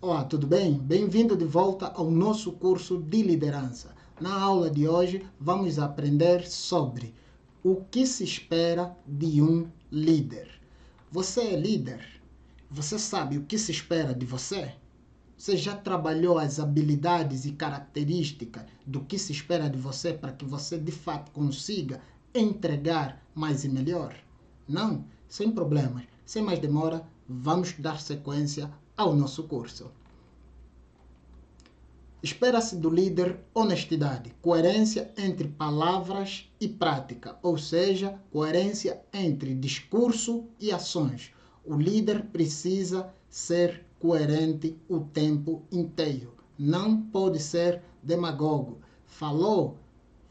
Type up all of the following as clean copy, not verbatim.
Olá, tudo bem? Bem-vindo de volta ao nosso curso de liderança. Na aula de hoje vamos aprender sobre o que se espera de um líder. Você é líder? Você sabe o que se espera de você? Você já trabalhou as habilidades e características do que se espera de você para que você de fato consiga entregar mais e melhor? Não? Sem problemas. Sem mais demora, vamos dar sequência ao nosso curso. Espera-se do líder honestidade, coerência entre palavras e prática, ou seja, coerência entre discurso e ações. O líder precisa ser coerente o tempo inteiro. Não pode ser demagogo. Falou,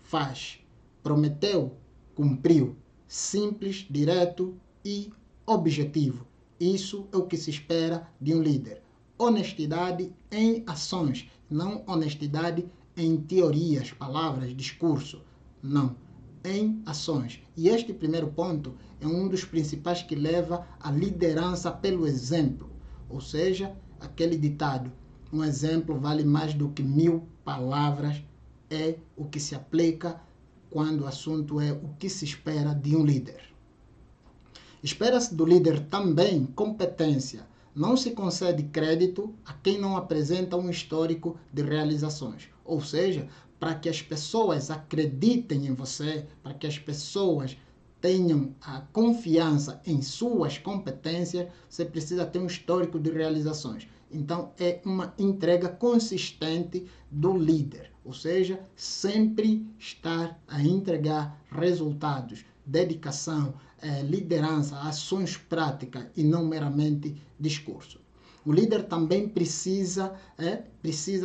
faz. Prometeu, cumpriu. Simples, direto e objetivo. Isso é o que se espera de um líder. Honestidade em ações, não honestidade em teorias, palavras, discurso. Não, em ações. E este primeiro ponto é um dos principais que leva à liderança pelo exemplo. Ou seja, aquele ditado, um exemplo vale mais do que 1000 palavras, é o que se aplica quando o assunto é o que se espera de um líder. Espera-se do líder também competência. Não se concede crédito a quem não apresenta um histórico de realizações. Ou seja, para que as pessoas acreditem em você, para que as pessoas tenham a confiança em suas competências, você precisa ter um histórico de realizações. Então, é uma entrega consistente do líder. Ou seja, sempre estar a entregar resultados, dedicação, liderança, ações práticas e não meramente discurso. O líder também precisa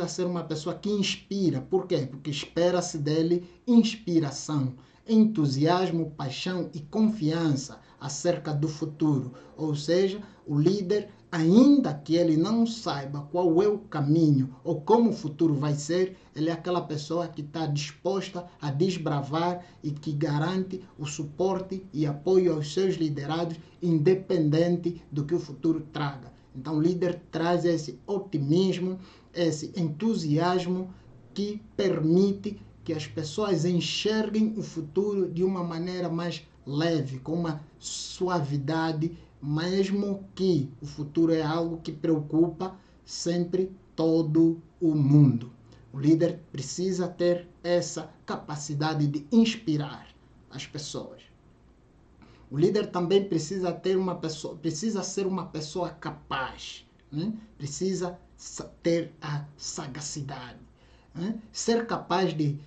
ser uma pessoa que inspira. Por quê? Porque espera-se dele inspiração, entusiasmo, paixão e confiança acerca do futuro. Ou seja, o líder, ainda que ele não saiba qual é o caminho ou como o futuro vai ser, ele é aquela pessoa que está disposta a desbravar e que garante o suporte e apoio aos seus liderados, independente do que o futuro traga. Então, o líder traz esse otimismo, esse entusiasmo que permite que as pessoas enxerguem o futuro de uma maneira mais leve, com uma suavidade, mesmo que o futuro é algo que preocupa sempre todo o mundo. O líder precisa ter essa capacidade de inspirar as pessoas. O líder também precisa ser uma pessoa capaz, né? Precisa ter a sagacidade, né? Ser capaz de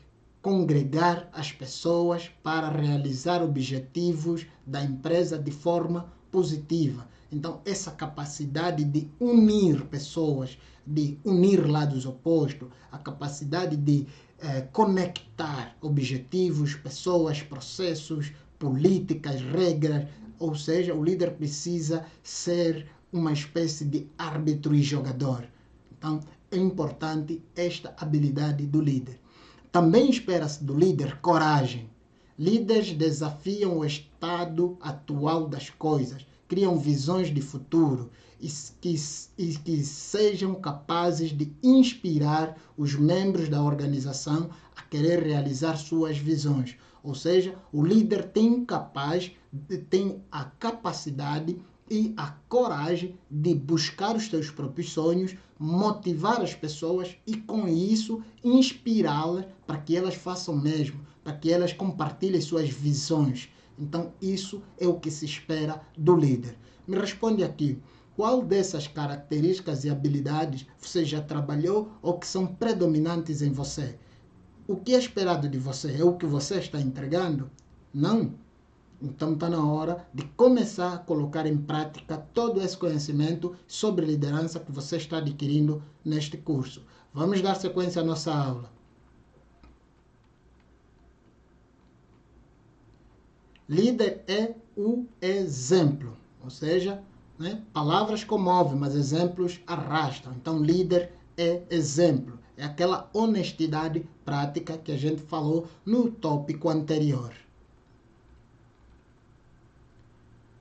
congregar as pessoas para realizar objetivos da empresa de forma positiva. Então, essa capacidade de unir pessoas, de unir lados opostos, a capacidade de conectar objetivos, pessoas, processos, políticas, regras, ou seja, o líder precisa ser uma espécie de árbitro e jogador. Então, é importante esta habilidade do líder. Também espera-se do líder coragem. Líderes desafiam o estado atual das coisas, criam visões de futuro e que sejam capazes de inspirar os membros da organização a querer realizar suas visões. Ou seja, o líder tem a capacidade e a coragem de buscar os seus próprios sonhos, motivar as pessoas e, com isso, inspirá-las para que elas façam o mesmo, para que elas compartilhem suas visões. Então, isso é o que se espera do líder. Me responde aqui, qual dessas características e habilidades você já trabalhou ou que são predominantes em você? O que é esperado de você? É o que você está entregando? Não. Então está na hora de começar a colocar em prática todo esse conhecimento sobre liderança que você está adquirindo neste curso. Vamos dar sequência à nossa aula. Líder é o exemplo, ou seja, né, palavras comovem, mas exemplos arrastam. Então, líder é exemplo. É aquela honestidade prática que a gente falou no tópico anterior.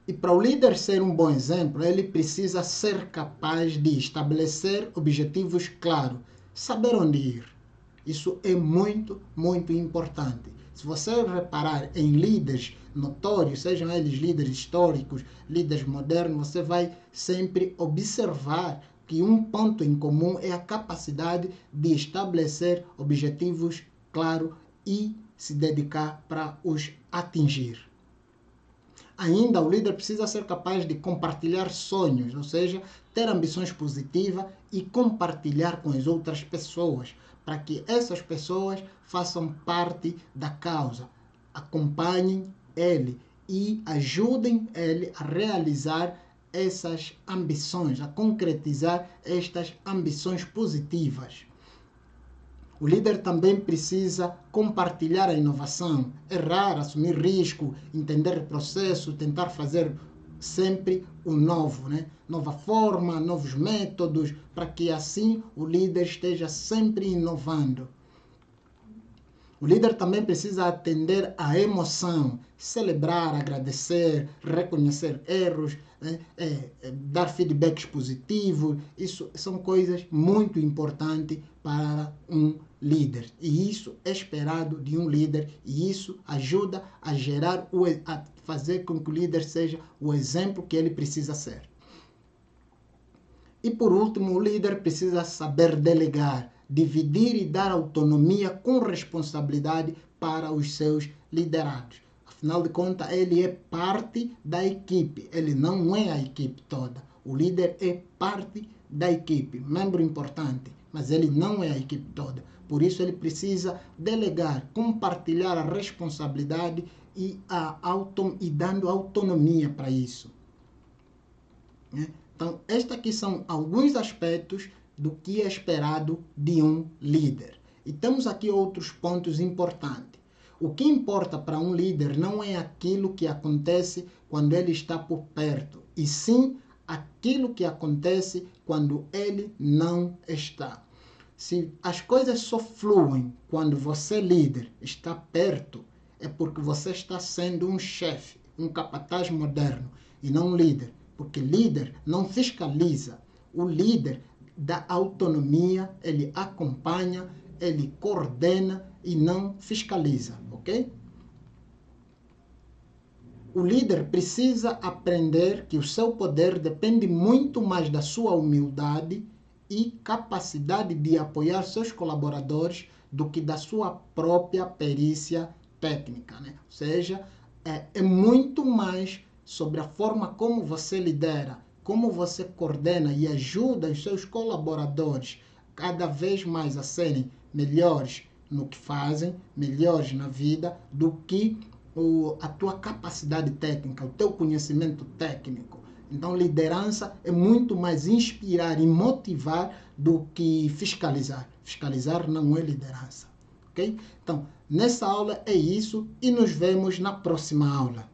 E para o líder ser um bom exemplo, ele precisa ser capaz de estabelecer objetivos claros, saber onde ir. Isso é muito, muito importante. Se você reparar em líderes notórios, sejam eles líderes históricos, líderes modernos, você vai sempre observar que um ponto em comum é a capacidade de estabelecer objetivos claros e se dedicar para os atingir. Ainda, o líder precisa ser capaz de compartilhar sonhos, ou seja, ter ambições positivas e compartilhar com as outras pessoas, para que essas pessoas façam parte da causa, acompanhem ele e ajudem ele a realizar essas ambições, a concretizar estas ambições positivas. O líder também precisa compartilhar a inovação, errar, assumir risco, entender o processo, tentar fazer sempre o novo, né? Nova forma, novos métodos, para que assim o líder esteja sempre inovando. O líder também precisa atender à emoção, celebrar, agradecer, reconhecer erros, dar feedbacks positivos. Isso são coisas muito importantes para um líder. E isso é esperado de um líder e isso ajuda a gerar, a fazer com que o líder seja o exemplo que ele precisa ser. E por último, o líder precisa saber delegar, dividir e dar autonomia com responsabilidade para os seus liderados. Afinal de contas, ele é parte da equipe, ele não é a equipe toda. O líder é parte da equipe, membro importante, mas ele não é a equipe toda. Por isso, ele precisa delegar, compartilhar a responsabilidade e dando autonomia para isso. Então, estes aqui são alguns aspectos do que é esperado de um líder. E temos aqui outros pontos importantes. O que importa para um líder não é aquilo que acontece quando ele está por perto, e sim aquilo que acontece quando ele não está. Se as coisas só fluem quando você, líder, está perto, é porque você está sendo um chefe, um capataz moderno, e não um líder. Porque líder não fiscaliza. O líder dá autonomia, ele acompanha, ele coordena e não fiscaliza, ok? O líder precisa aprender que o seu poder depende muito mais da sua humildade e capacidade de apoiar seus colaboradores do que da sua própria perícia técnica, né? Ou seja, é muito mais sobre a forma como você lidera, como você coordena e ajuda os seus colaboradores cada vez mais a serem melhores no que fazem, melhores na vida, do que a tua capacidade técnica, o teu conhecimento técnico. Então, liderança é muito mais inspirar e motivar do que fiscalizar. Fiscalizar não é liderança, ok? Então, nessa aula é isso e nos vemos na próxima aula.